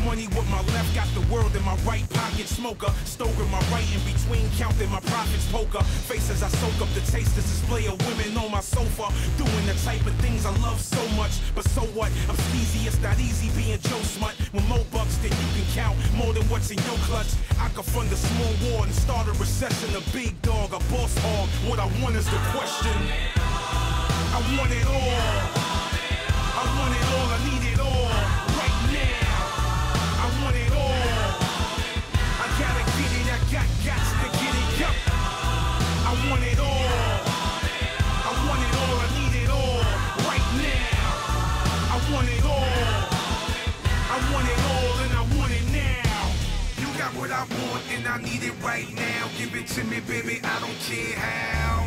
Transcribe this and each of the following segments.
money with my left, got the world in my right pocket. Smoker, stoking my right in between, counting my profits. Poker face as I soak up the taste. This display of women on my sofa, doing the type of things I love so much. But so what? I'm skeezy, it's not easy being Joe Smut. With more bucks than you can count, more than what's in your clutch. I could fund a small war and start a recession. A big dog, a boss hog. What I want is the question. I want it all. I want it all, I need it all. Right now. I want it all. I gotta get it, I got to get it, yup. I want it all. I want it all, I need it all. Right now. I want it all. I want it all and I want it now. You got what I want and I need it right now. Give it to me, baby, I don't care how.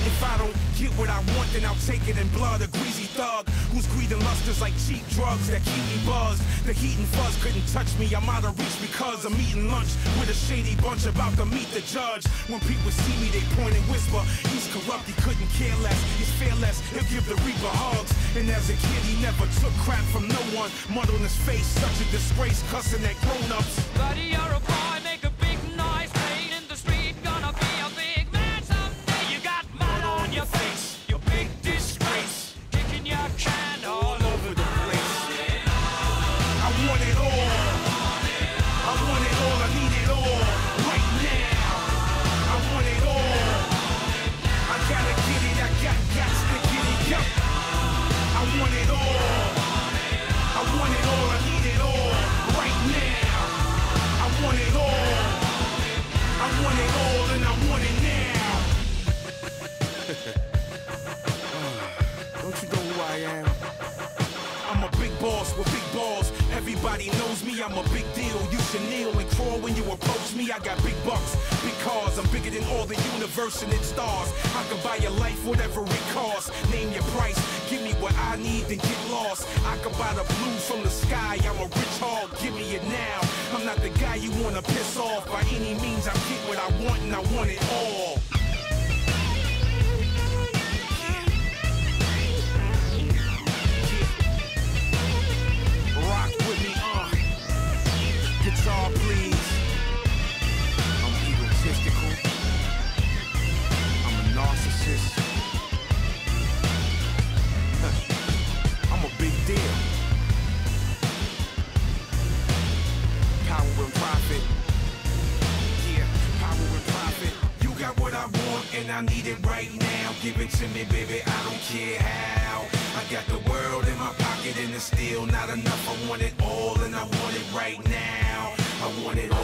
If I don't get what I want, then I'll take it in blood. A greasy thug whose greed and lust is like cheap drugs that keep me buzzed. The heat and fuzz couldn't touch me, I'm out of reach because I'm eating lunch with a shady bunch about to meet the judge. When people see me, they point and whisper, he's corrupt, he couldn't care less, he's fearless, he'll give the reaper hugs. And as a kid, he never took crap from no one. Mud on his face, such a disgrace, cussing at grown-ups. Buddy, you're a boy, make a big noise, playing in the street, gonna be a big man someday. You got mud on your face, your big disgrace, kicking your can all over the place. I want it all. I want it all, I need it all. Right now. I want it all. I gotta get it, I got to get it, yup. I want it all. I want it all, I need it all. Right now. I want it all. I want it all and I want it now. Don't you know who I am? I'm a big boss with big balls. Everybody knows me, I'm a big deal. You should kneel and crawl when you approach me. I got big bucks, big cars. I'm bigger than all the universe and its stars. I can buy your life, whatever it costs. Name your price, give me what I need, then get lost. I can buy the blue from the sky. I'm a rich hog, give me it now. I'm not the guy you wanna piss off. By any means, I get what I want and I want it all. Rock with me, guitar please. I'm egotistical. I'm a narcissist. I'm a big deal. Power and profit. Yeah, power and profit. You got what I want and I need it right now. Give it to me, baby, I don't care how. I got the world in my pocket and it's still not enough. I want it all and I want it right now. I want it all.